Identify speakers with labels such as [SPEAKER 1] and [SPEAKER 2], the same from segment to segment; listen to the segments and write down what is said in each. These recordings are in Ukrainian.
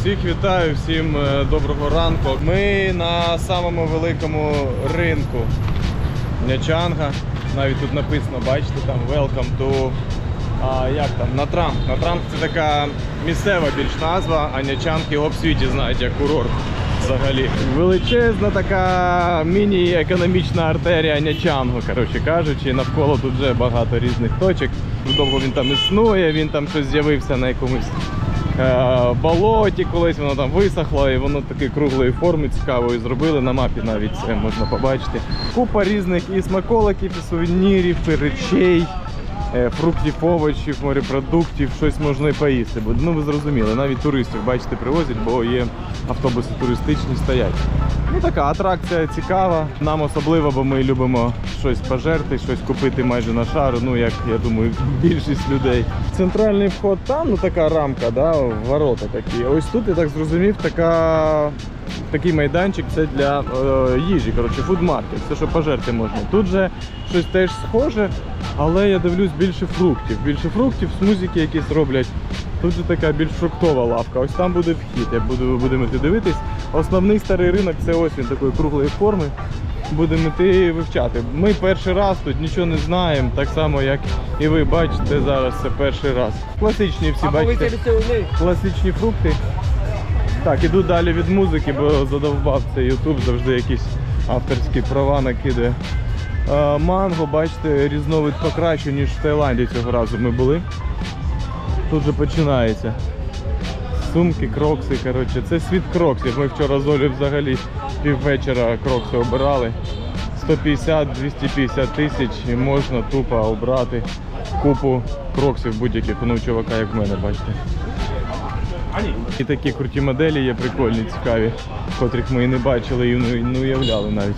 [SPEAKER 1] Всіх вітаю, всім доброго ранку. Ми на самому великому ринку Нячанга. Навіть тут написано, бачите, там Welcome to Натранг. Натранг – це така місцева більш назва, а Нячанг його в світі знають як курорт взагалі. Величезна така міні-економічна артерія Нячангу, коротше кажучи. Навколо тут вже багато різних точок. Довго він там існує, він там щось з'явився на якомусь болоті, колись воно там висохло, і воно таке круглої форми цікавої зробили. На мапі навіть це можна побачити. Купа різних і смаколиків, і сувенірів, і речей, фруктів, овочів, морепродуктів, щось можна і поїсти. Ну ви зрозуміли, навіть туристів, бачите, привозять, бо є автобуси туристичні, стоять. Ну така атракція цікава, нам особливо, бо ми любимо щось пожерти, щось купити майже на шару, ну як, я думаю, більшість людей. Центральний вход там, ну така рамка, да, ворота такі. Ось тут, я так зрозумів, такий майданчик, це для їжі, коротше, фудмаркет, все, що пожерти можна. Тут же щось теж схоже, але я дивлюсь більше фруктів, смузики якісь роблять. Тут же така більш фруктова лавка, ось там буде вхід, будемо йти дивитись. Основний старий ринок, це ось він такої круглої форми, будемо йти вивчати. Ми перший раз тут нічого не знаємо, так само як і ви бачите зараз, це перший раз. Класичні всі, бачите, класичні фрукти. Так, іду далі від музики, бо задовбав цей YouTube, завжди якісь авторські права накидає. Манго, бачите, різновид покраще, ніж в Таїланді цього разу ми були. Тут же починається. Сумки, крокси, коротше, це світ кроксів. Ми вчора з Олею взагалі піввечора крокси обирали. 150-250 тисяч і можна тупо обрати купу кроксів будь-яких, ну чувака як в мене, бачите. І такі круті моделі є, прикольні, цікаві, котрих ми і не бачили і не уявляли навіть.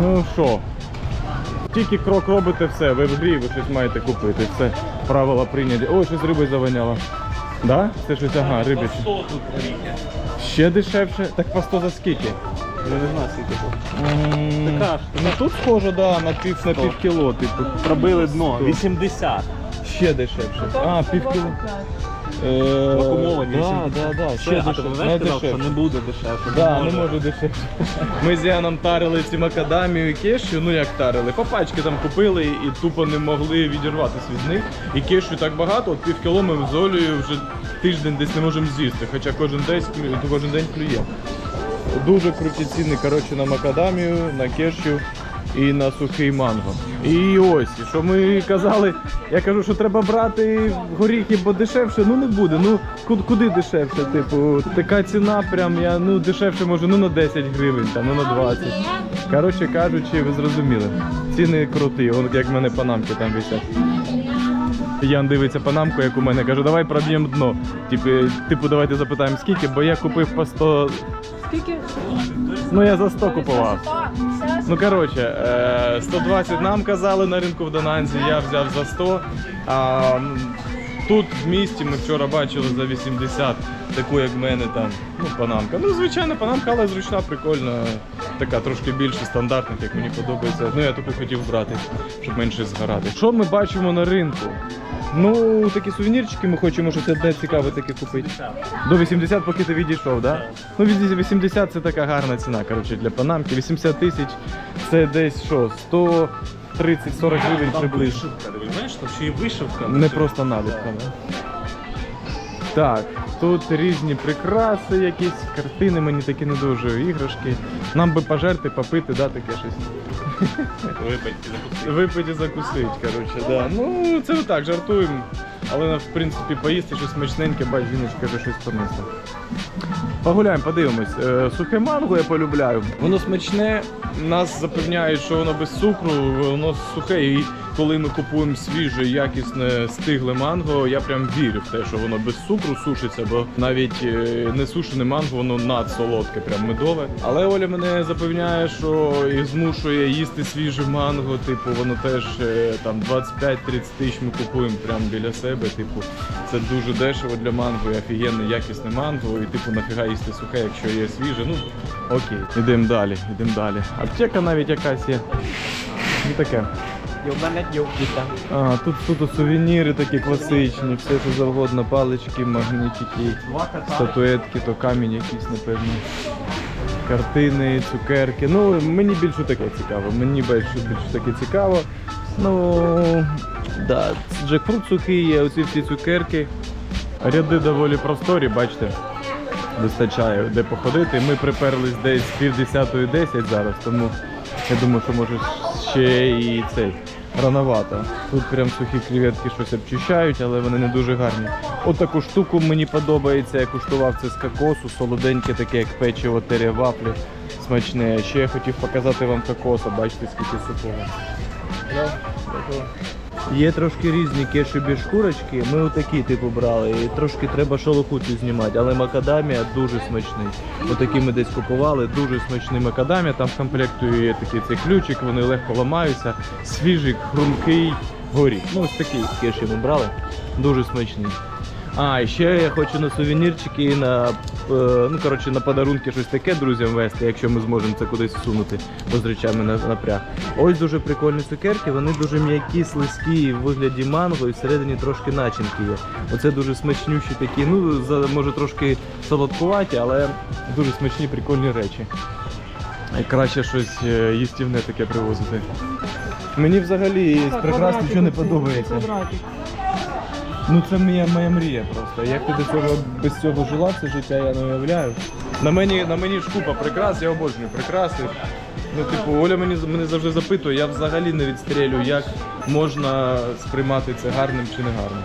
[SPEAKER 1] Ну що, тільки крок робите, все, ви в грі, ви щось маєте купити, все, правила прийняті. Ой, щось рибою завоняло. Да? Це щось, ага, рибяче.
[SPEAKER 2] По 100 тут гріє.
[SPEAKER 1] Ще дешевше? Так по 100 за скільки?
[SPEAKER 2] Я не знаю, скільки. Така ж.
[SPEAKER 1] Ну тут схоже, да, на пів кіло, типу.
[SPEAKER 2] Пробили дно. 80.
[SPEAKER 1] Ще дешевше. А, пів кіло.
[SPEAKER 2] Вакуумовані.
[SPEAKER 1] Да.
[SPEAKER 2] Ще дешевше. Знаєш, сказав, що не буде дешевше.
[SPEAKER 1] Да, не може дешевше. Ми з Яном тарили ці макадамію і кешю, ну як тарили, по пачки там купили і тупо не могли відірватися від них. І кешю так багато, от пів кіло ми з Олею вже тиждень десь не можемо з'їсти, хоча кожен день клює. Дуже круті ціни, коротше, на макадамію, на кешю і на сухий манго. І ось, що ми казали, я кажу, що треба брати горіхи, бо дешевше, ну не буде, ну куди дешевше, типу, така ціна прям, ну дешевше може, ну на 10 гривень, там, ну на 20. Коротше кажучи, ви зрозуміли, ціни круті, от як в мене панамки там висять. Ян дивиться панамку, як у мене, кажу, давай проб'ємо дно. Типу, давайте запитаємо скільки, бо я купив по 100...
[SPEAKER 3] Скільки?
[SPEAKER 1] Ну я за 100 купував. Ну коротше, 120 нам казали на ринку в Дананзі, я взяв за 100. А тут в місті ми вчора бачили за 80, таку як в мене там, ну панамка. Ну звичайно панамка, але зручна, прикольна, така трошки більше стандартних, як мені подобається. Ну я таку хотів брати, щоб менше згорати. Що ми бачимо на ринку? Ну, такі сувенірчики ми хочемо, що це де цікаве таке купити. До 80, поки ти відійшов, да? Ну, 80 це така гарна ціна, коротше, для панамки. 80 тисяч це десь що, 130-40 гривень приблизно.
[SPEAKER 2] Знаєш, там ще і вишивка.
[SPEAKER 1] Не просто наліпка, да? Так, тут різні прикраси якісь, картини мені такі не дуже, іграшки. Нам би пожерти, попити, да, таке щось. Випити і закусити, коротше, да. Ну, це ми так, жартуємо. Але, в принципі, поїсти щось смачненьке, бач, жіночка вже щось понесла. Погуляємо, подивимось. Сухе манго я полюбляю. Воно смачне, нас запевняють, що воно без цукру, воно сухе. І коли ми купуємо свіже, якісне, стигле манго, я прям вірю в те, що воно без цукру сушиться, бо навіть не сушене манго, воно надсолодке, прям медове. Але Оля мене запевняє, що і змушує їсти свіже манго, типу, воно теж там 25-30 тисяч ми купуємо прямо біля себе, типу, це дуже дешево для манго, і офігенне якісне манго, і типу нафіга їсти сухе, якщо є свіже, ну окей. Ідемо далі. Аптека навіть якась є, ну таке. Ага, тут суто сувеніри такі класичні, все що завгодно, палички, магнітики, статуетки, то камінь якийсь, напевно. Картини, цукерки. Ну, мені більше таке цікаво. Мені більше таке цікаво. Ну, да, джекфрут сухий є, оці всі цукерки. Ряди доволі просторі, бачите, вистачає де походити. Ми приперлись десь 9:50 зараз, тому я думаю, що може ще і цей рановато. Тут прям сухі креветки щось обчищають, але вони не дуже гарні. От таку штуку мені подобається, я куштував це з кокосу, солоденьке таке, як печиво, терія вафлі, смачне. Ще я хотів показати вам кокоса, бачите, скільки сухого. Є трошки різні кешебі шкурочки, ми отакі типу брали, і трошки треба шелуху цю знімати, але макадамія дуже смачний. Отакі ми десь купували, дуже смачний макадамія, там в комплекті є такий цей ключик, вони легко ламаються, свіжий, хрумкий горіх. Ну ось такий кеші ми брали, дуже смачний. А, і ще я хочу на сувенірчики і на, ну, коротше, на подарунки щось таке друзям вести, якщо ми зможемо це кудись всунути, бо з речами напряг. Ось дуже прикольні цукерки, вони дуже м'які, слизькі в вигляді манго і всередині трошки начинки є. Оце дуже смачнющі такі, ну, може трошки солодкуваті, але дуже смачні, прикольні речі. Краще щось їстівне таке привозити. Мені взагалі прекрасно нічого не подобається. Ну це моя мрія просто. Як ти до цього без цього жила все життя, я не уявляю. На мені ж купа прикрас, я обожнюю прикраси. Ну, типу, Оля мене завжди запитує, я взагалі не відстрілю, як можна сприймати це гарним чи не гарним.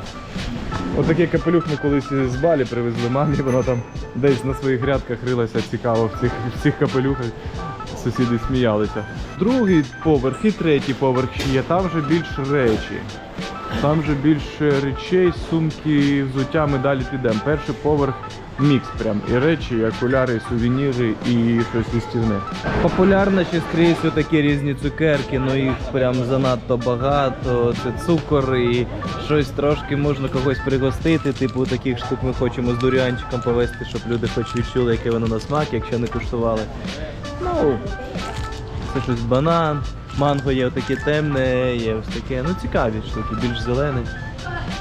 [SPEAKER 1] Отакий капелюх ми колись з Балі привезли мамі, вона там десь на своїх грядках рилася цікаво в цих капелюхах. Сусіди сміялися. Другий поверх і третій поверх є, там вже більше речі. Там вже більше речей, сумки, взуття, ми далі підемо. Перший поверх мікс прям. І речі, і окуляри, і сувеніри, і щось їстівне. Популярно ще скрізь такі різні цукерки, але їх прям занадто багато. Це цукор і щось трошки можна когось пригостити. Типу таких штук ми хочемо з дуріанчиком повезти, щоб люди хоч відчули, яке воно на смак, якщо не куштували. Ну, це щось банан. Манго є отаке темне, є ось таке, ну цікаві штуки, більш зелені.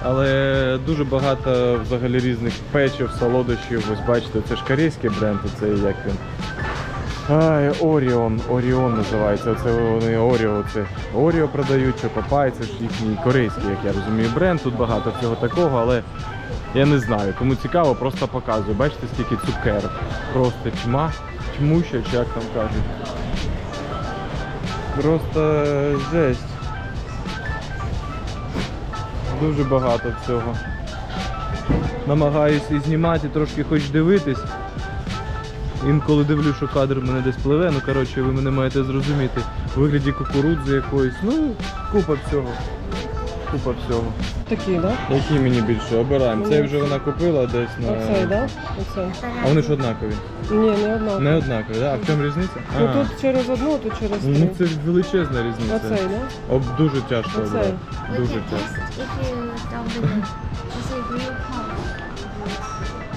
[SPEAKER 1] Але дуже багато взагалі різних печив, солодощів. Ось бачите, це ж корейський бренд, це як він. Оріон називається. Оце вони Оріо продають, Чокопай, це ж їхній корейський, як я розумію, бренд. Тут багато всього такого, але я не знаю. Кому цікаво, просто показую. Бачите, скільки цукерок. Просто тьмуща, чи як там кажуть. Просто жесть. Дуже багато всього. Намагаюся і знімати, трошки хоч дивитись. Інколи дивлюсь, що кадр в мене десь пливе, ну коротше, ви мене маєте зрозуміти. У вигляді кукурудзи якоїсь, ну, купа всього. Купа всього.
[SPEAKER 3] Такі, так? Да?
[SPEAKER 1] Які мені більше? Обираємо. Цей вже вона купила десь на...
[SPEAKER 3] Оцей, так? Да? Оцей.
[SPEAKER 1] А вони ж однакові?
[SPEAKER 3] Ні, не однакові.
[SPEAKER 1] Не однакові, так? Да? А в чому різниця?
[SPEAKER 3] Ну тут через одну, а тут через три.
[SPEAKER 1] Ну це величезна різниця.
[SPEAKER 3] Оцей, так? Да?
[SPEAKER 1] Дуже тяжко обрати. Дуже тяжко.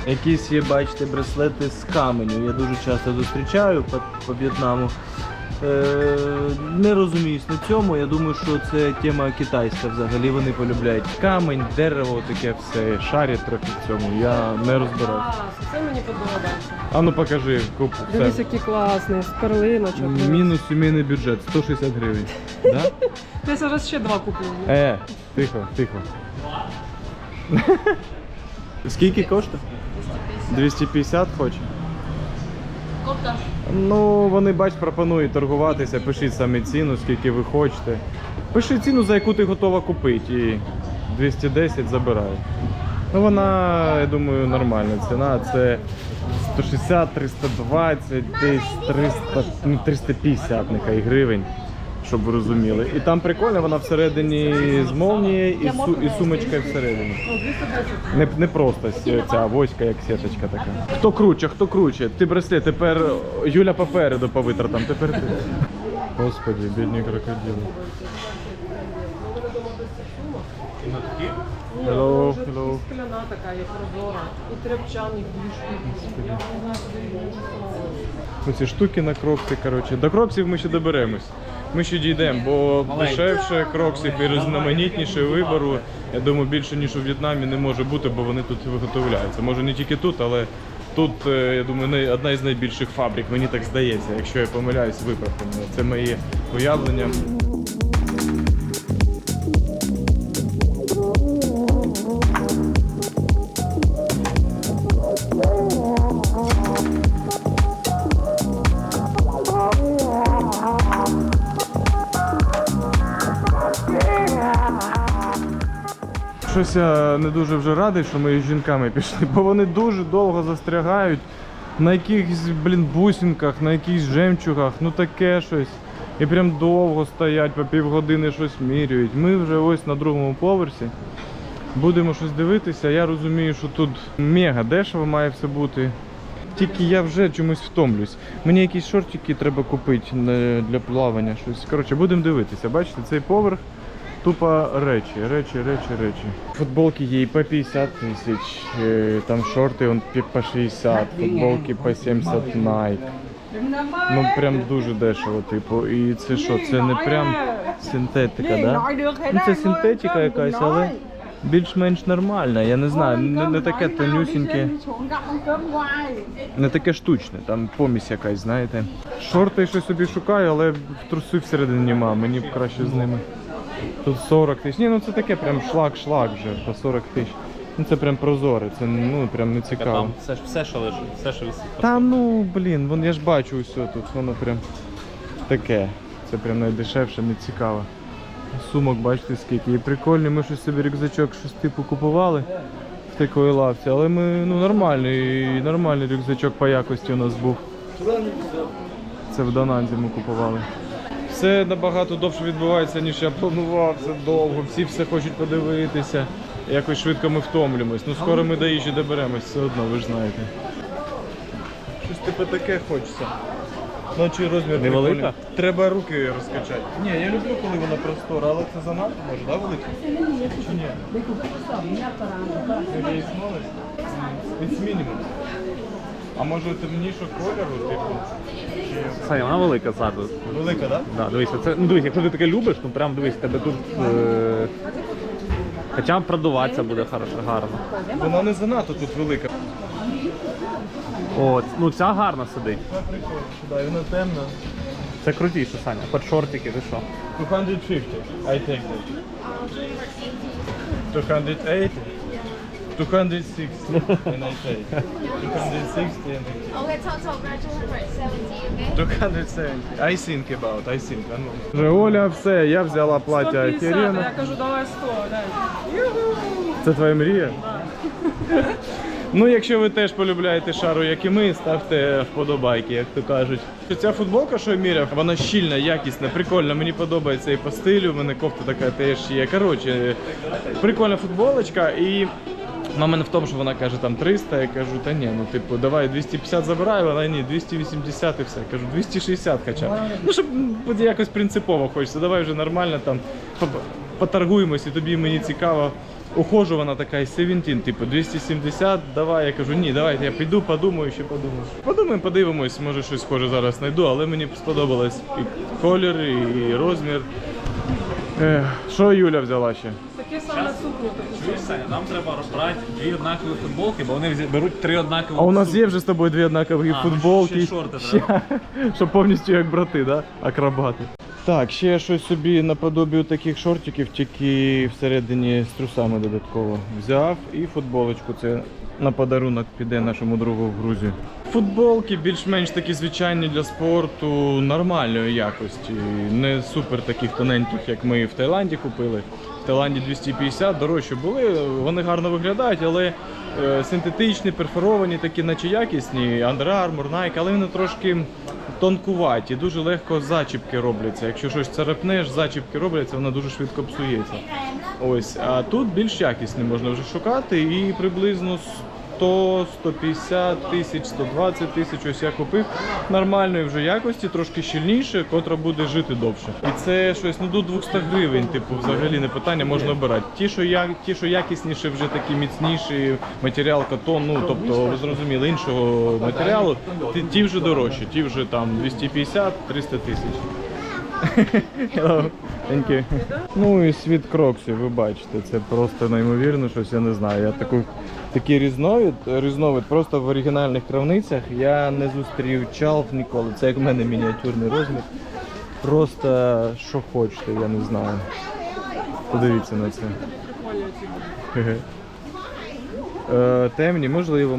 [SPEAKER 1] Якісь є, бачите, браслети з каменю. Я дуже часто зустрічаю по В'єтнаму. Не розуміюсь на цьому, я думаю, що це тема китайська взагалі, вони полюбляють камінь, дерево, таке все, шарять трохи в цьому, я не розбираюся.
[SPEAKER 3] Це мені подобається.
[SPEAKER 1] А ну покажи, куп.
[SPEAKER 3] Дивись, який класний, з перлиночок.
[SPEAKER 1] Мінус сімейний бюджет, 160 гривень. Да?
[SPEAKER 3] Я зараз ще два куплю.
[SPEAKER 1] Тихо. Скільки коштує? 250 хоче? Ну, вони, бач, пропонують торгуватися, пишіть самі ціну, скільки ви хочете. Пиши ціну, за яку ти готова купити, і 210 забираю. Ну, вона, я думаю, нормальна ціна. Це 160, 320, десь 300, ну, 350 нехай гривень, щоб ви розуміли. І там прикольно, вона всередині з молнією і сумочка всередині. Не просто ця авоська, як сіточка така. Хто круче? Ти браслет, тепер Юля попереду по витратам, тепер ти. Господи, бідні крокодили. Hello.
[SPEAKER 3] Скляна така, як прозора. І тряпчаник дві штуки.
[SPEAKER 1] Оці штуки на крокси, коротше. До кроксів ми ще доберемось. ми ще дійдемо, бо
[SPEAKER 2] Маленькі.
[SPEAKER 1] дешевше кроксів і різноманітніше вибору, я думаю, більше ніж у В'єтнамі не може бути, бо вони тут виготовляються. Може не тільки тут, але тут, я думаю, одна із найбільших фабрик, мені так здається. Якщо я помиляюсь, виправте мене. Це мої уявлення. Щось я не дуже вже радий, що ми з жінками пішли, бо вони дуже довго застрягають на якихось, бусинках, на якихось жемчугах, ну таке щось. І прям довго стоять, по півгодини щось міряють. Ми вже ось на другому поверсі. Будемо щось дивитися. Я розумію, що тут мега дешево має все бути. Тільки я вже чомусь втомлюсь. Мені якісь шортики треба купити для плавання. Щось. Коротше, будемо дивитися. Бачите, цей поверх. Тупо речі. Футболки є і по 50 тисяч, там шорти он по 60, футболки по 70 Nike. Ну прям дуже дешево, типу. І це що, це не прям синтетика, да? Ну це синтетика якась, але більш-менш нормальна. Я не знаю, не таке тонюсіньке, не таке штучне, там помість якась, знаєте. Шорти щось собі шукаю, але труси всередині нема, мені б краще з ними. Тут 40 тисяч. Ні, ну це таке прям шлак вже по 40 тисяч. Ну це прям прозоре, це ну прям не цікаво.
[SPEAKER 2] Там все, що лежить, все, що висить.
[SPEAKER 1] Там, ну блін, я ж бачу усе тут, воно прям таке. Це прям найдешевше, не цікаво. Сумок бачите скільки. І прикольні, ми щось собі рюкзачок щось типу купували в такої лавці, але ми нормальний рюкзачок по якості у нас був. Це в Дананзі ми купували. Все набагато довше відбувається, ніж я планував, це довго, всі все хочуть подивитися. Якось швидко ми втомлюємось. Ну скоро ми до їжі доберемось все одно, ви ж знаєте. Щось типу таке хочеться. Ну чи розмір
[SPEAKER 2] Невелика?
[SPEAKER 1] прикольний. Треба руки розкачати. Ні, я люблю, коли вона простора, але це занадто може, да, велика? Чи ні? Maybe it's smallest? It's minimum. А може темнішого кольору, типу?
[SPEAKER 2] Саня, вона велика ззаду.
[SPEAKER 1] Велика, так?
[SPEAKER 2] Да, дивись, це, ну дивись, якщо ти таке любиш, ну прям дивись, тебе тут хоча б продуватися буде гарно.
[SPEAKER 1] Вона не занадто тут велика.
[SPEAKER 2] От, ну ця гарно сидить.
[SPEAKER 1] Вона прикольна, да, і вона темна.
[SPEAKER 2] Це крутіше, Саня. Під шортики, ти що?
[SPEAKER 1] 250, I take that. 280, 260, and I take. 260 and I take.
[SPEAKER 4] Okay, total graduate 70, okay?
[SPEAKER 1] 270. I think about, Вже Оля, все, я взяла плаття
[SPEAKER 3] 150, а
[SPEAKER 1] Кірена.
[SPEAKER 3] я кажу, давай 100, дай.
[SPEAKER 1] Це твоя мрія? Ну, якщо ви теж полюбляєте шару, як і ми, ставте вподобайки, як то кажуть. Ця футболка, що я міряв, вона щільна, якісна, прикольна, мені подобається і по стилю, в мене кофта така теж є. Коротше, прикольна футболочка і момент в тому, що вона каже там 300, я кажу, та ні, ну типу, давай 250 забираю, вона ні, 280 і все. Кажу, 260 хоча б. Ну, щоб якось принципово хочеться, давай вже нормально там поторгуємось і тобі мені цікаво. Ухожувана така і 17, типу 270, давай, я кажу, ні, давайте я піду, подумаю, ще подумаю. Подумаємо, подивимось, може щось схоже зараз знайду, але мені сподобалось і колір, і розмір. Що Юля взяла ще?
[SPEAKER 3] Таке саме сукню.
[SPEAKER 2] Чуєш, Саня, нам треба розбирати дві однакові футболки, бо вони беруть три однакові.
[SPEAKER 1] А у нас є вже з тобою дві однакові футболки.
[SPEAKER 2] ще й шорти треба.
[SPEAKER 1] Щоб повністю як брати, да? Акробати. Так, ще щось собі наподобію таких шортиків, тільки всередині з трусами додатково взяв. І футболочку, це на подарунок піде нашому другу в Грузію. Футболки більш-менш такі звичайні для спорту, нормальної якості. Не супер таких тоненьких, як ми в Таїланді купили. В Таїланді 250, дорожчі були, вони гарно виглядають, але синтетичні, перфоровані, такі наче якісні, Under Armour, Nike, але вони трошки тонкуваті, дуже легко зачіпки робляться. Якщо щось царапнеш, зачіпки робляться, вона дуже швидко псується. Ось, а тут більш якісні можна вже шукати і приблизно 100, 150 тисяч, 120 тисяч, ось я купив нормальної вже якості, трошки щільніше, котра буде жити довше. І це щось, ну до 200 гривень, типу, взагалі не питання, можна обирати. Ті, що якісніше, вже такі міцніші, матеріал катон, ну, тобто, ви зрозуміли, іншого матеріалу, ті вже дорожчі, ті вже там 250-300 тисяч. Hello. Thank you. Ну і світ кроксів, ви бачите, це просто неймовірно, щось я не знаю. Я такий різновид просто в оригінальних крамницях я не зустрічав ніколи. Це як в мене мініатюрний розмір. Просто що хочете, я не знаю. Подивіться на це. Темні, можливо.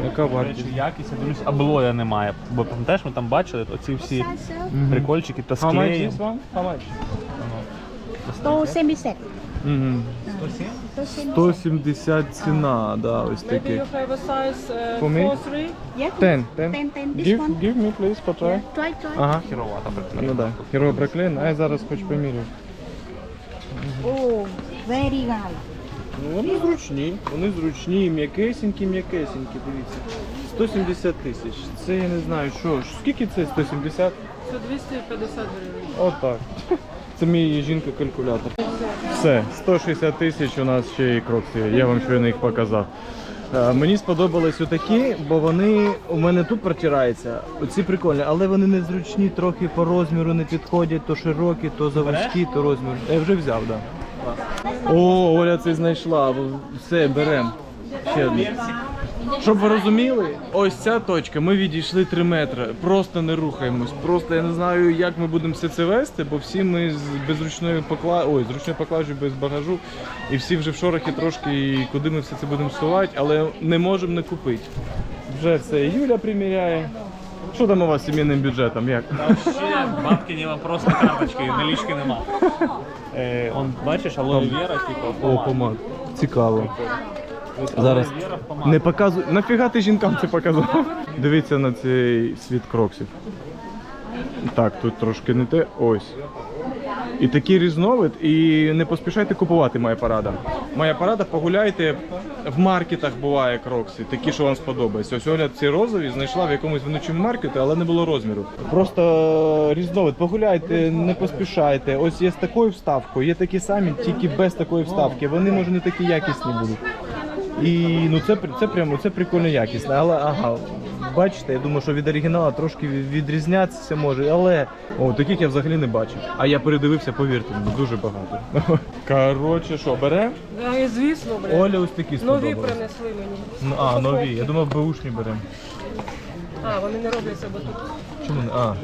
[SPEAKER 1] Яка
[SPEAKER 2] До
[SPEAKER 1] вартість?
[SPEAKER 2] речі, якість, я дивлюсь, аблоя немає. Бо пам'ятаєш, ми там бачили оці всі прикольчики та
[SPEAKER 1] How much
[SPEAKER 2] склеї.
[SPEAKER 1] this one? How much?
[SPEAKER 5] 170.
[SPEAKER 1] Мгм. 170 ціна, да, ось
[SPEAKER 3] Maybe
[SPEAKER 1] такі.
[SPEAKER 3] you have a size
[SPEAKER 1] For me?
[SPEAKER 3] 4-3?
[SPEAKER 5] Yeah.
[SPEAKER 1] 10.
[SPEAKER 5] 10. This
[SPEAKER 1] Give,
[SPEAKER 5] one.
[SPEAKER 1] give me, please, потry.
[SPEAKER 5] Yeah, try.
[SPEAKER 1] Ага.
[SPEAKER 2] Хіровата
[SPEAKER 1] Ну
[SPEAKER 2] приклеєна.
[SPEAKER 1] да. Хіро приклеєн, а я зараз хоч помірю.
[SPEAKER 5] Oh, very nice.
[SPEAKER 1] Ну вони зручні, м'якесенькі, дивіться. 170 тисяч. Це я не знаю, що ж. Скільки це 170?
[SPEAKER 3] Це 250 гривень.
[SPEAKER 1] Отак. Це мій жінка-калькулятор. Все, 160 тисяч у нас ще і крокси. Я вам щойно їх показав. Мені сподобались отакі, бо вони у мене тут протираються. Оці прикольні, але вони незручні, трохи по розміру не підходять, то широкі, то завузькі, то розмір. Я вже взяв, так. Да. О, Оля це знайшла. Все, беремо. Ще одну. Щоб ви розуміли, ось ця точка, ми відійшли 3 метри, просто не рухаємось. Просто я не знаю, як ми будемо все це вести, бо всі ми з зручною поклажею, без багажу, і всі вже в шорохі трошки, і куди ми все це будемо сувати, але не можемо не купити. Вже все, Юля приміряє. Що там у вас з сімейним бюджетом? Як?
[SPEAKER 2] Ще бабки не вопрос, карточки, налічки нема. Он, бачиш, алоє вера, типу,
[SPEAKER 1] О, помад. Цікаво. Зараз не показуй. Нафіга ти жінкам це показав? Дивіться на цей світ кроксів. Так, тут трошки не те. Ось. І такий різновид, і не поспішайте купувати моя парада. Моя парада, погуляйте, в маркетах буває крокси, такі, що вам сподобаються. Ось Оля ці розові знайшла в якомусь вонючому маркеті, але не було розміру. Просто різновид, погуляйте, не поспішайте. Ось є з такою вставкою, є такі самі, тільки без такої вставки. Вони, може, не такі якісні будуть. І ну це прикольно якісно, але ага, бачите, я думаю, що від оригіналу трошки відрізнятися може, але таких я взагалі не бачив. А я передивився, повірте мені, дуже багато. Коротше, що, беремо?
[SPEAKER 3] Да, і звісно, блядь.
[SPEAKER 1] Оля ось такі
[SPEAKER 3] Нові
[SPEAKER 1] сподобались.
[SPEAKER 3] принесли мені.
[SPEAKER 1] Ну, а, нові, я думав, беушні беремо.
[SPEAKER 3] А, вони не робляться, бо тут
[SPEAKER 1] Чому не? А,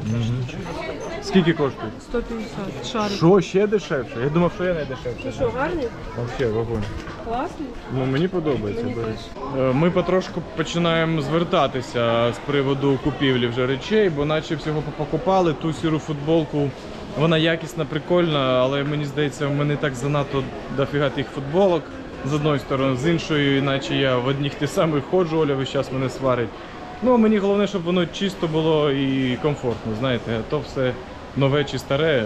[SPEAKER 1] скільки коштує?
[SPEAKER 3] 150 шарик.
[SPEAKER 1] Що, ще дешевше? Я думав, що я найдешевше.
[SPEAKER 3] Ну що, гарні?
[SPEAKER 1] Вообще, вогонь.
[SPEAKER 3] Класні?
[SPEAKER 1] Ну, мені подобається.
[SPEAKER 3] Мені
[SPEAKER 1] беру. Ми потрошку починаємо звертатися з приводу купівлі вже речей, бо наче всього покупали ту сіру футболку. Вона якісна, прикольна, але мені здається, в мене так занадто дофіга тих футболок з одної сторони, з іншої, іначе я в одних ті самих ходжу, Оля весь час мене сварить. Ну, мені головне, щоб воно чисто було і комфортно, знаєте, а то все нове чи старе.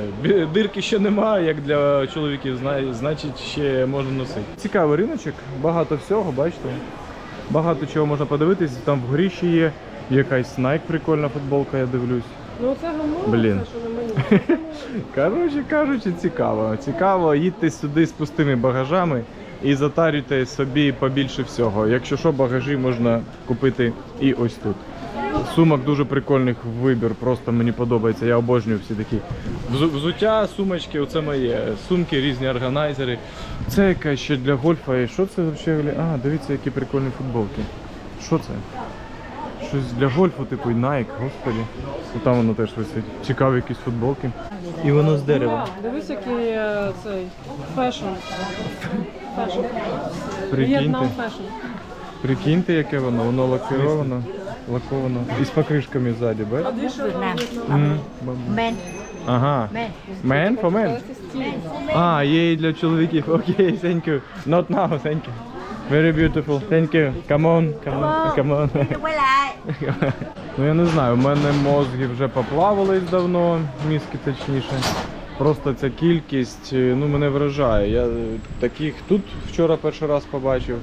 [SPEAKER 1] Дирки ще немає, як для чоловіків, значить ще можна носити. Цікавий риночок, багато всього, бачите. Багато чого можна подивитись, там вгорі ще є якась Nike прикольна футболка, я дивлюсь.
[SPEAKER 3] Ну це гамно,
[SPEAKER 1] Блін.
[SPEAKER 3] це що на мені.
[SPEAKER 1] Коротше кажучи, цікаво. Цікаво, їдьте сюди з пустими багажами і затарюйте собі побільше всього. Якщо що, багажі можна купити і ось тут. Сумок дуже прикольних вибір, просто мені подобається, я обожнюю всі такі. Взуття, сумочки, оце моє. Сумки, різні органайзери. Це якась ще для гольфа. І що це взагалі? А, дивіться, які прикольні футболки. Що це? Щось для гольфу, типу і Nike, господи. І там воно теж висить. Цікаві якісь футболки. І воно з дерева.
[SPEAKER 3] Вау, дивись, який цей фешн. Фешн.
[SPEAKER 1] Прикиньте.
[SPEAKER 3] В'єтнам фешн.
[SPEAKER 1] Прикиньте, яке воно лаковано. І з покришками ззаді, бачиш?
[SPEAKER 5] Vietnam. Men.
[SPEAKER 1] Ага.
[SPEAKER 5] Men.
[SPEAKER 1] Man for men? А, є і для чоловіків. Окей, thank you. Not now, thank you. Very beautiful. Thank you. Come on, come on.
[SPEAKER 5] Quay lại.
[SPEAKER 1] Ну я не знаю, у мене мозги вже поплавались давно, мізки точніше. Просто ця кількість, ну, мене вражає. Я таких тут вчора перший раз побачив.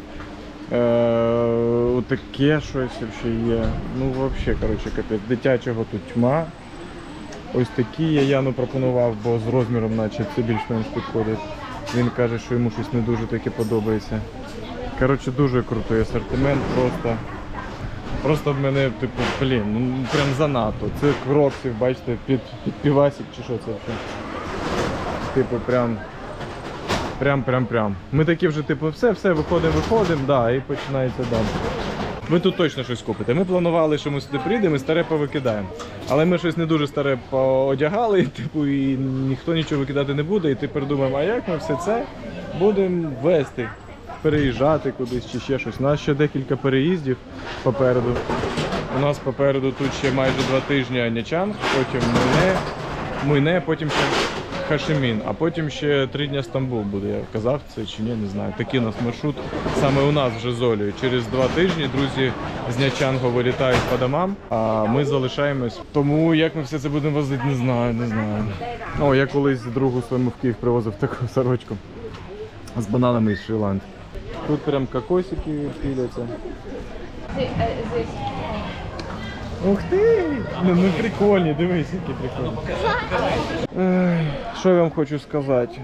[SPEAKER 1] Отаке щось ще є. Ну взагалі, коротше, капець. Дитячого тут тьма. Ось такі я Яну пропонував, бо з розміром наче це більш-менш підходить. Він каже, що йому щось не дуже таке подобається. Коротше, дуже крутий асортимент, просто Просто в мене, типу, блін, ну прям занадто. Це кроксів, бачите, під півасик чи що це взагалі. Типу, прям. Ми такі вже, типу, все, виходимо, да, і починається далі. Ви тут точно щось купите. Ми планували, що ми сюди прийдемо і старе повикидаємо. Але ми щось не дуже старе поодягали, типу, і ніхто нічого викидати не буде. І тепер думаємо, а як ми все це будемо вести, переїжджати кудись чи ще щось. У нас ще декілька переїздів попереду. У нас попереду тут ще майже 2 тижні Нячанг, потім Муйне, потім ще Хашимін, а потім ще 3 дні Стамбул буде. Я казав це чи ні, не знаю. Такий у нас маршрут саме у нас вже з Олею. Через 2 тижні друзі з Нячангу вилітають по домам, а ми залишаємось. Тому як ми все це будемо возити, не знаю. О, я колись другу своєму в Київ привозив таку сорочку з бананами із Шрі-Ланки. Тут прям кокосики піляться. Ух ти! Ну прикольні, дивись, які прикольні. Ей, що я вам хочу сказати?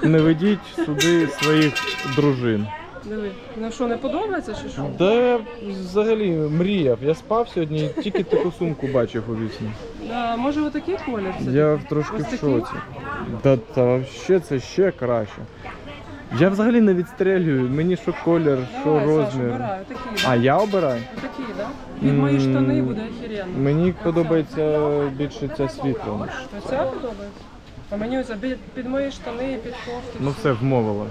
[SPEAKER 1] Не ведіть сюди своїх дружин.
[SPEAKER 3] Диви. Ну що, не подобається чи що?
[SPEAKER 1] Да, взагалі мріяв. Я спав сьогодні і тільки таку сумку бачив у вісні.
[SPEAKER 3] Да, може отакий колір? Це
[SPEAKER 1] Я трошки
[SPEAKER 3] ось
[SPEAKER 1] в
[SPEAKER 3] такий?
[SPEAKER 1] шоці. Та взагалі це ще краще. Я взагалі не відстрелюю, мені що колір, що
[SPEAKER 3] Давай, Саш,
[SPEAKER 1] розмір.
[SPEAKER 3] обирай, отакий.
[SPEAKER 1] А я обираю?
[SPEAKER 3] Отакий, так? Да? Під мої штани буде охеренно.
[SPEAKER 1] Мені подобається більше ця світла.
[SPEAKER 3] Оця подобається? А мені оця під мої штани і під кофту.
[SPEAKER 1] Ну все, вмовила,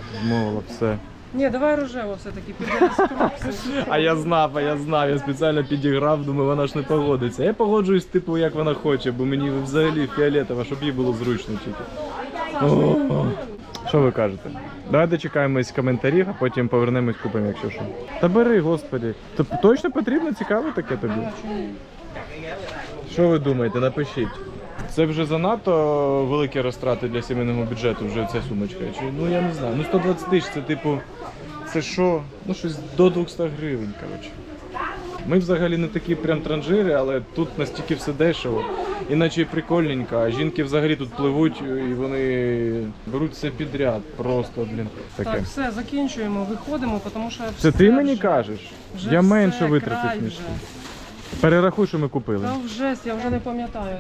[SPEAKER 1] все.
[SPEAKER 3] Ні, давай рожево все-таки, під крокси.
[SPEAKER 1] А я знав, я спеціально підіграв, думаю, вона ж не погодиться. Я погоджуюсь, типу, як вона хоче, бо мені взагалі фіолетово, щоб їй було зручно тільки. О, що ви кажете? Давай дочекаємось коментарів, а потім повернемось, купимо, якщо що. Та бери, господи. Точно потрібно, цікаво таке тобі? Що ви думаєте? Напишіть. Це вже занадто великі розтрати для сімейного бюджету, вже ця сумочка. Чи, ну я не знаю. Ну 120 тисяч це типу, це що? Ну щось до 200 гривень, коротше. Ми взагалі не такі прям транжири, але тут настільки все дешево. Іначе прикольненько, а жінки взагалі тут пливуть і вони беруть все підряд. Просто, блін, таке.
[SPEAKER 3] Так, все, закінчуємо, виходимо, тому що
[SPEAKER 1] Це
[SPEAKER 3] все
[SPEAKER 1] ти мені
[SPEAKER 3] вже-
[SPEAKER 1] кажеш?
[SPEAKER 3] вже
[SPEAKER 1] Я
[SPEAKER 3] все,
[SPEAKER 1] менше
[SPEAKER 3] край
[SPEAKER 1] витратив,
[SPEAKER 3] вже.
[SPEAKER 1] ніж ти. Перерахуй, що ми купили.
[SPEAKER 3] Та вже, я вже не пам'ятаю.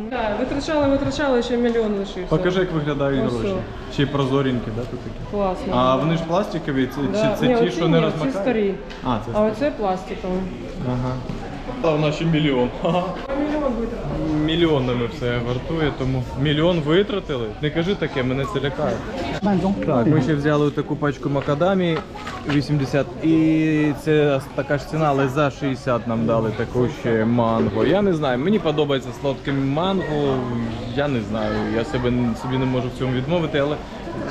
[SPEAKER 3] Так, витрачали, ще мільйон лишився.
[SPEAKER 1] Покажи, як виглядають
[SPEAKER 3] Ось
[SPEAKER 1] гроші.
[SPEAKER 3] о.
[SPEAKER 1] Ще й прозоренькі, да, тут такі?
[SPEAKER 3] Класно.
[SPEAKER 1] А вони ж пластикові,
[SPEAKER 3] Да.
[SPEAKER 1] чи це
[SPEAKER 3] Ні,
[SPEAKER 1] ті,
[SPEAKER 3] оці
[SPEAKER 1] що не
[SPEAKER 3] ні, оці
[SPEAKER 1] розмикають?
[SPEAKER 3] старі.
[SPEAKER 1] А, це
[SPEAKER 3] А
[SPEAKER 1] старі.
[SPEAKER 3] оце пластиковий.
[SPEAKER 1] Ага. А в нас ще мільйон.
[SPEAKER 3] Мільйон витратили.
[SPEAKER 1] Мільйонами все вартує, тому мільйон витратили. Не кажи таке, мене це лякає. Так, ми ще взяли таку пачку макадамі 80 і це така ж ціна, але за 60 нам дали таку ще манго. Я не знаю, мені подобається сладке манго, я не знаю, я собі не можу в цьому відмовити, але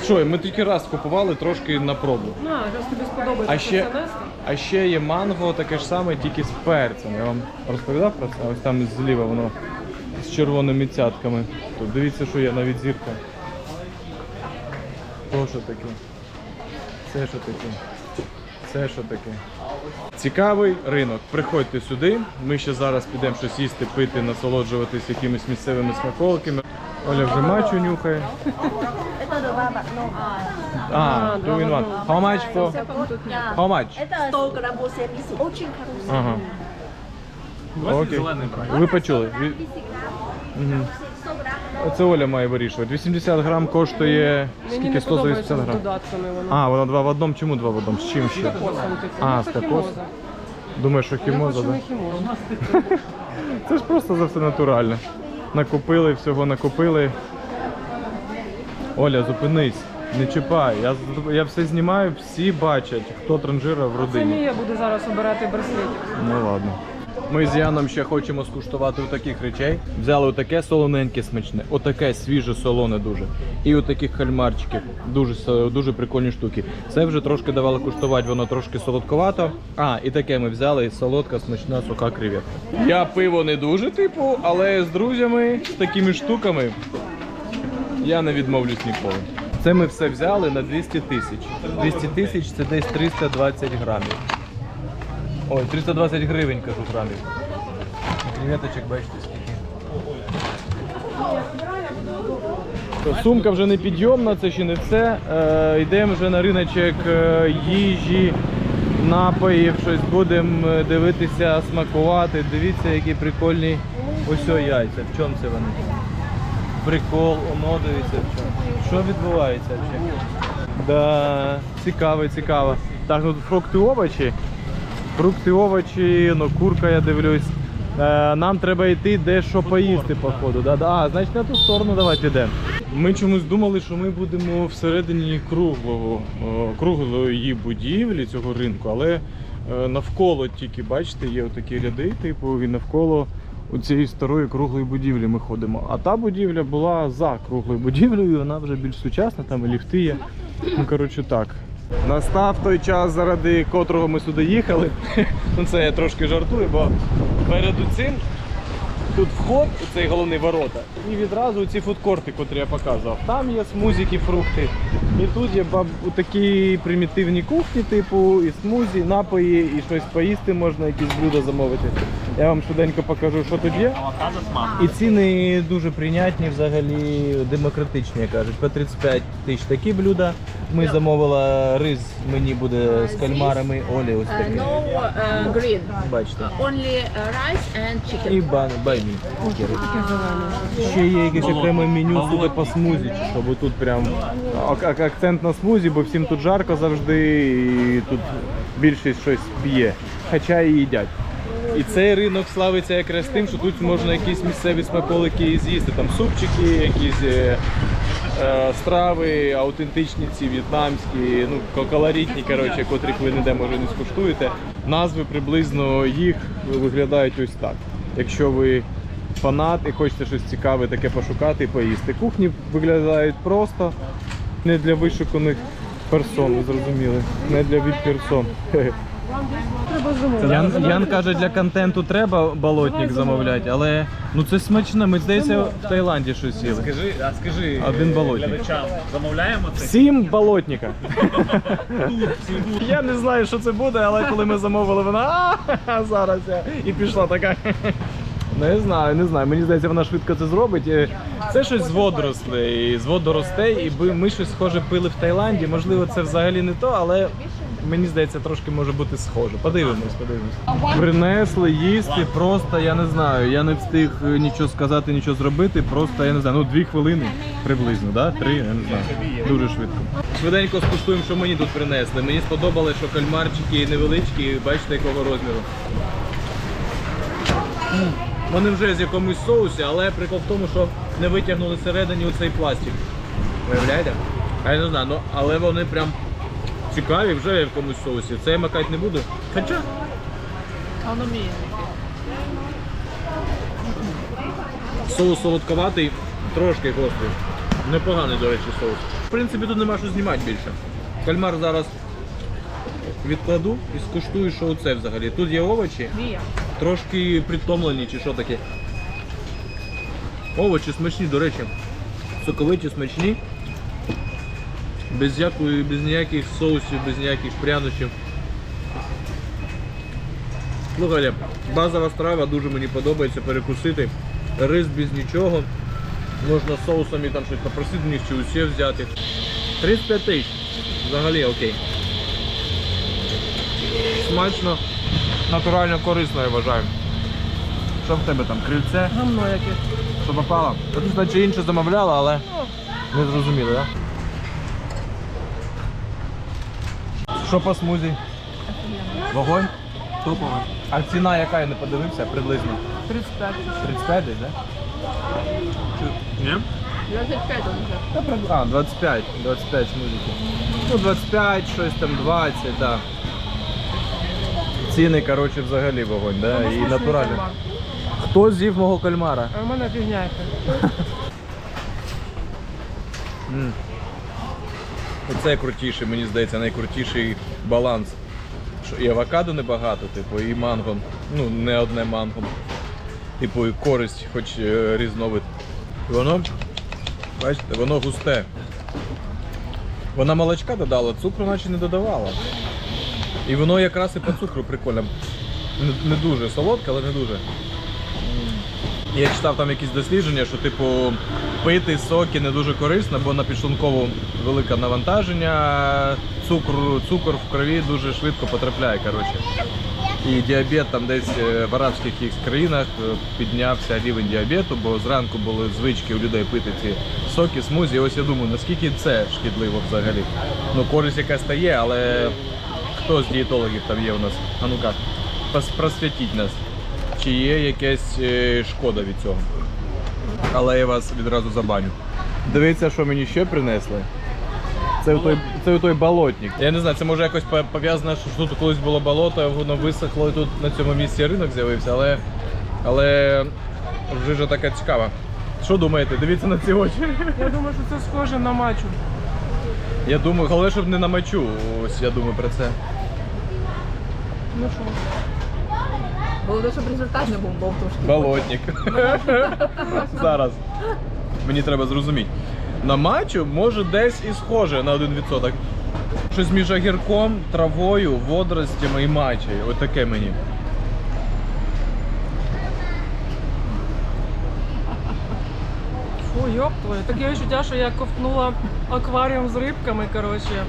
[SPEAKER 1] що, ми тільки раз купували трошки на пробу.
[SPEAKER 3] На, зараз тобі сподобається це нести.
[SPEAKER 1] А ще є манго, таке ж саме, тільки з перцем. Я вам розповідав про це? Ось там зліва воно з червоними цятками. Тут дивіться, що є, навіть зірка. То що таке? Це що таке? Це що таке? Цікавий ринок. Приходьте сюди. Ми ще зараз підемо щось їсти, пити, насолоджуватись якимись місцевими смаколиками. Оля вже мачу нюхає.
[SPEAKER 5] Это два в одном.
[SPEAKER 1] А, two in one. How much for? How much?
[SPEAKER 5] Это 100 грамм 80. Очень хороший.
[SPEAKER 1] Ага.
[SPEAKER 2] Давайте
[SPEAKER 1] Окей.
[SPEAKER 2] зелений брати.
[SPEAKER 1] Ви почули? Мгм.
[SPEAKER 5] 100 грамм.
[SPEAKER 1] Це Оля має вирішувати. 80 грам коштує
[SPEAKER 3] Мені
[SPEAKER 1] скільки?
[SPEAKER 3] не
[SPEAKER 1] 180
[SPEAKER 3] подобається з
[SPEAKER 1] грам.
[SPEAKER 3] додатками воно.
[SPEAKER 1] А, вона 2 в одному. Чому 2 в одному? З чим ще?
[SPEAKER 3] Кокосом, типу.
[SPEAKER 1] А,
[SPEAKER 3] Ну,
[SPEAKER 1] з
[SPEAKER 3] це
[SPEAKER 1] кокосом?
[SPEAKER 3] хімоза.
[SPEAKER 1] Думаєш, що
[SPEAKER 3] Я
[SPEAKER 1] хімоза,
[SPEAKER 3] хочу
[SPEAKER 1] да?
[SPEAKER 3] не хімозу.
[SPEAKER 1] Це ж просто за все натурально. Накупили, всього накупили. Оля, зупинись, не чіпай. Я все знімаю, всі бачать, хто транжира в
[SPEAKER 3] Це
[SPEAKER 1] родині.
[SPEAKER 3] Мія буде зараз обирати браслетик.
[SPEAKER 1] Ну ладно. Ми з Яном ще хочемо скуштувати таких речей. Взяли отаке солоненьке смачне, отаке свіже солоне дуже. І отаких кальмарчиків. Дуже прикольні штуки. Це вже трошки давали куштувати, воно трошки солодковато. А, і таке ми взяли, солодка, смачна, суха креветка. Я пиво не дуже, типу, але з друзями, з такими штуками я не відмовлюсь ніколи. Це ми все взяли на 200 тисяч. 200 тисяч це десь 320 грамів. Ой, 320 гривень, кажу, грамів. Креветочок, бачите, скільки. Сумка вже не підйомна, це ще не все. Йдемо вже на риночок їжі напоїв, щось будемо дивитися, смакувати. Дивіться, які прикольні ось яйця. В чому це вони? Прикол, оно дивіться в чому. Що відбувається взагалі? Да, цікаво, цікаво. Так, ну тут фрукти, овочі. Фрукти, овочі, ну курка, я дивлюсь. Нам треба йти дещо поїсти, походу. А, значить на ту сторону давай підемо. Ми чомусь думали, що ми будемо всередині круглої будівлі цього ринку, але навколо тільки, бачите, є отакі ряди, типу, і навколо цієї старої круглої будівлі ми ходимо. А та будівля була за круглою будівлею, вона вже більш сучасна, там і ліфти є. Ну, коротше, так. Настав той час, заради котрого ми сюди їхали. Ну, це я трошки жартую, бо перед цим тут вход у цей головний ворота, і відразу ці фудкорти, котрі я показував. Там є смузіки, фрукти. І тут є такі примітивні кухні, типу, і смузі, напої, і щось поїсти можна, якісь блюда замовити. Я вам швиденько покажу, що тут є.
[SPEAKER 2] Авокадо з манго.
[SPEAKER 1] І ціни дуже прийнятні, взагалі демократичні, як кажуть. По 35 тисяч такі блюда. Ми замовили рис, мені буде з кальмарами, Олі ось таке.
[SPEAKER 4] No green.
[SPEAKER 1] Бачите.
[SPEAKER 4] Only rice and chicken.
[SPEAKER 1] І баймі. Ще є якесь окреме меню суто по смузі, чи що, бо тут прям акцент на смузі, бо всім тут жарко завжди, і тут більшість щось п'є, хоча і їдять. І цей ринок славиться якраз тим, що тут можна якісь місцеві смаколики з'їсти, там супчики, якісь страви, аутентичні ці в'єтнамські, ну колоритні, коротше, котрих ви ніде може не скуштуєте. Назви приблизно їх виглядають ось так. Якщо ви фанат і хочете щось цікаве таке пошукати і поїсти. Кухні виглядають просто, не для вишуканих персон, ви зрозуміли, не для віп-персон. Ян каже, для контенту треба болотник замовляти, але ну це смачно, ми здається в Таїланді щось їли.
[SPEAKER 2] Скажи
[SPEAKER 1] Один болотник.
[SPEAKER 2] глядачам, замовляємо це?
[SPEAKER 1] 7 болотника. Я не знаю, що це буде, але коли ми замовили, вона зараз і пішла така. Не знаю. Мені здається, вона швидко це зробить. Це щось з водоростей, і ми щось схоже пили в Таїланді. Можливо, це взагалі не то, але мені здається, трошки може бути схоже. Подивимось. Принесли їсти просто, я не знаю, я не встиг нічого сказати, нічого зробити, просто, я не знаю, ну 2 хвилини приблизно, да? 3, я не знаю, дуже швидко. Швиденько скуштуємо, що мені тут принесли. Мені сподобалось, що кальмарчики невеличкі, бачите, якого розміру. Вони вже з якомусь соусі, але прикол в тому, що не витягнули всередині оцей пластик. Уявляєте? А я не знаю, ну, але вони прям цікаві вже в якомусь соусі. Це я макати не буду. Хоча
[SPEAKER 3] Воно вміє.
[SPEAKER 1] соус солодковатий, трошки гострий. Непоганий, до речі, соус. В принципі, тут нема що знімати більше. Кальмар зараз відкладу і скуштую, що це взагалі. Тут є овочі. Трошки притомлені чи що таке. Овочі смачні, до речі. Соковиті, смачні. Без ніяких соусів, без ніяких прянощів. Слухайте, базова страва дуже мені подобається перекусити. Рис без нічого. Можна з соусами там щось попросити, в них чи усе взяти. 35 тисяч. Взагалі окей. Смачно. Натурально корисно, я вважаю. Що в тебе там? Крильце?
[SPEAKER 3] Гамно яке.
[SPEAKER 1] Що попало? Тут, значить, інше замовляла, але не зрозуміло, так? Що по смузі? Вогонь?
[SPEAKER 2] Топово.
[SPEAKER 1] А ціна яка, я не подивився, приблизно?
[SPEAKER 3] 35.
[SPEAKER 1] 35 десь, так?
[SPEAKER 2] Ні?
[SPEAKER 4] 25 он вже.
[SPEAKER 1] А, 25 смузики. Ну, 25, щось там 20, так. Да. Ціни, коротше, взагалі вогонь, да? І натурально. Хто з'їв мого кальмара?
[SPEAKER 3] А в мене фігня яка.
[SPEAKER 1] Оце крутіший, мені здається, найкрутіший баланс. Що і авокадо небагато, типу, і манго, ну не одне манго. Типу, і користь, хоч різновид. І воно, бачите, воно густе. Вона молочка додала, цукру наче не додавала. І воно якраз і по цукру прикольно. Не дуже солодке, але не дуже. Я читав там якісь дослідження, що типу пити соки не дуже корисно, бо на підшлункову велике навантаження, цукор в крові дуже швидко потрапляє, коротше. І діабет там десь в арабських країнах піднявся рівень діабету, бо зранку були звички у людей пити ці соки, смузі. І ось я думаю, наскільки це шкідливо взагалі. Ну, користь якась та є, але хто з дієтологів там є у нас? А ну-ка, просвітіть нас. Чи є якась шкода від цього? Але я вас відразу забаню. Дивіться, що мені ще принесли. Це той болотник. Я не знаю, це може якось пов'язано, що тут колись було болото, воно висохло і тут на цьому місці ринок з'явився, але жижа така цікава. Що думаєте? Дивіться на ці очі.
[SPEAKER 3] Я думаю, що це схоже на мачу.
[SPEAKER 1] Я думаю, головне, щоб не на мочу. Ось я думаю про це.
[SPEAKER 3] Ну що?
[SPEAKER 4] Головне, щоб результат не був болтушки.
[SPEAKER 1] Болотник. Зараз. Мені треба зрозуміти. На мачу може десь і схоже на 1%. Щось між огірком, травою, водоростями і мачею. Ось таке мені.
[SPEAKER 3] Фу, йоп твою. Таке відчуття, що я ковтнула акваріум з рибками, коротше.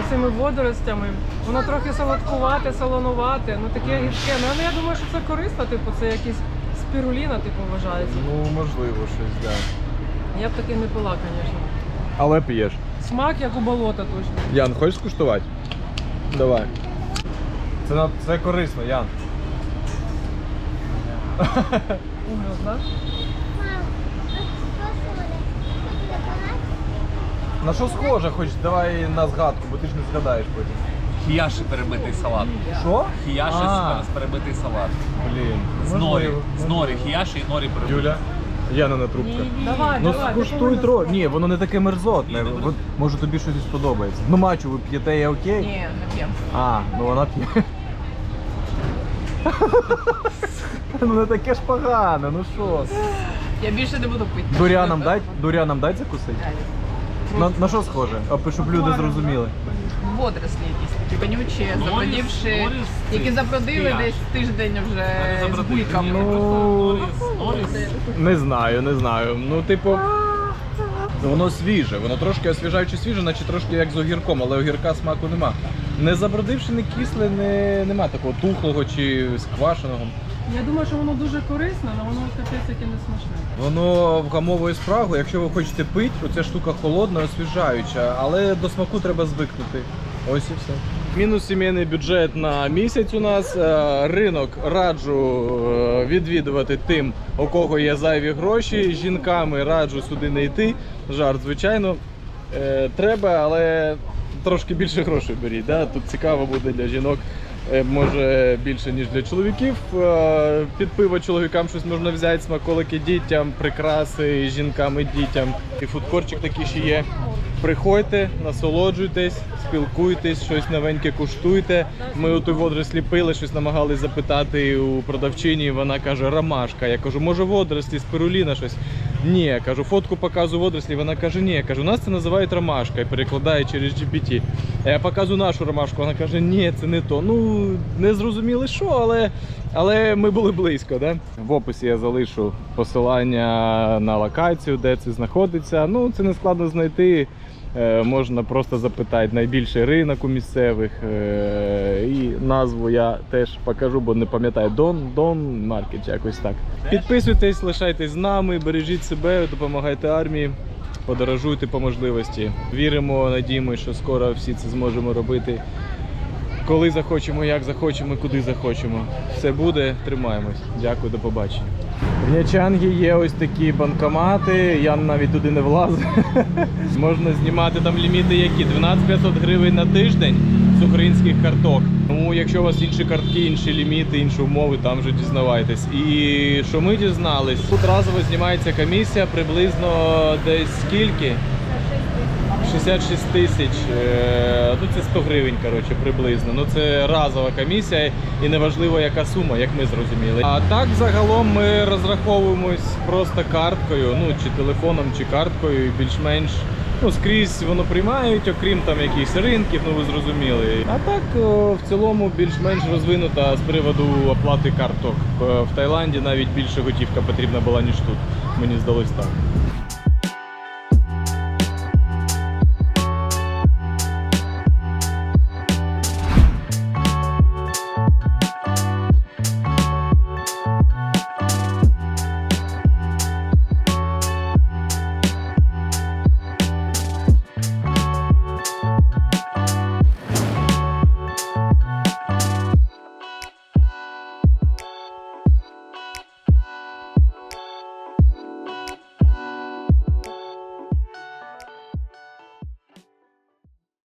[SPEAKER 3] Оцими водоростями. Воно трохи солодкувате, солонувате, ну таке гірке. Ну я думаю, що це корисно, типу, це якийсь спіруліна, типу, вважається.
[SPEAKER 1] Ну, можливо, щось, так. Да.
[SPEAKER 3] Я б таке не пила, звісно.
[SPEAKER 1] Але п'єш.
[SPEAKER 3] Смак як у болота точно.
[SPEAKER 1] Ян, хочеш скуштувати? Давай. Це корисно, Ян.
[SPEAKER 3] Ужас, да?
[SPEAKER 1] На що схоже? Хоч давай на згадку, бо ти ж не згадаєш потім.
[SPEAKER 2] Хіяші перебитий салат.
[SPEAKER 1] Що?
[SPEAKER 2] Хіяші
[SPEAKER 1] А.
[SPEAKER 2] перебитий салат.
[SPEAKER 1] Блін.
[SPEAKER 2] З норі. З норі. Хіяші і норі перебитий.
[SPEAKER 1] Юля? Янина трубка.
[SPEAKER 3] Давай,
[SPEAKER 1] Ну
[SPEAKER 3] давай.
[SPEAKER 1] скуштуй трохи. Ні, воно не таке мерзотне. От, може тобі щось сподобається. Ну мачу ви п'єте, я окей?
[SPEAKER 4] Ні, не п'ємо.
[SPEAKER 1] А, ну вона п'є. Ну не таке ж погане, ну що?
[SPEAKER 4] Я більше не буду пити.
[SPEAKER 1] Дурянам дай закусити? На що схоже? Щоб люди зрозуміли.
[SPEAKER 4] Водорослі якісь такі вонючі, забродівши, які забродили десь тиждень вже з бульками.
[SPEAKER 1] Ну, не знаю. Ну, типу, воно свіже, воно трошки освіжаючи свіже, наче трошки як з огірком, але огірка смаку нема. Не забродивши, не кисле, нема такого тухлого чи сквашеного.
[SPEAKER 3] Я думаю, що воно дуже корисне, але воно капець яке не смачне.
[SPEAKER 1] Воно вгамовує спрагу, якщо ви хочете пити, оця штука холодна, освіжаюча, але до смаку треба звикнути. Ось і все. Мінус сімейний бюджет на місяць у нас. Ринок раджу відвідувати тим, у кого є зайві гроші. Жінками раджу сюди не йти. Жарт, звичайно, треба, але трошки більше грошей беріть. Да? Тут цікаво буде для жінок. Може більше, ніж для чоловіків. Під пиво чоловікам щось можна взяти, смаколики дітям, прикраси жінкам і дітям. І фудкорчик такий ще є. Приходьте, насолоджуйтесь, спілкуйтесь, щось новеньке куштуйте. Ми у той водорослі пили, щось намагались запитати у продавчині, вона каже ромашка. Я кажу, може водорослі, спируліна щось. Ні, я кажу, фотку показую водорослі, вона каже, ні. Я кажу, у нас це називають ромашка і перекладає через GPT. Я показую нашу ромашку, вона каже, ні, це не то. Ну, не зрозуміли що, але ми були близько, да? В описі я залишу посилання на локацію, де це знаходиться. Ну, це не складно знайти. Можна просто запитати найбільший ринок у місцевих. І назву я теж покажу, бо не пам'ятаю. Дон Маркет, якось так. Підписуйтесь, лишайтесь з нами, бережіть себе, допомагайте армії, подорожуйте по можливості. Віримо, надіємося, що скоро всі це зможемо робити. Коли захочемо, як захочемо, куди захочемо. Все буде, тримаємось. Дякую, до побачення. В Нячангі є ось такі банкомати, я навіть туди не влазив. Можна знімати там ліміти які? 12 500 гривень на тиждень з українських карток. Тому якщо у вас інші картки, інші ліміти, інші умови, там вже дізнавайтесь. І що ми дізнались, тут разово знімається комісія приблизно десь скільки? 66 тисяч, ну це 100 гривень, коротше, приблизно. Ну це разова комісія і неважливо яка сума, як ми зрозуміли. А так загалом ми розраховуємось просто карткою, ну чи телефоном, чи карткою, і більш-менш Ну, скрізь воно приймають, окрім там якихось ринків, ну ви зрозуміли. А так в цілому більш-менш розвинута з приводу оплати карток. В Таїланді навіть більше готівка потрібна була, ніж тут. Мені здалось так.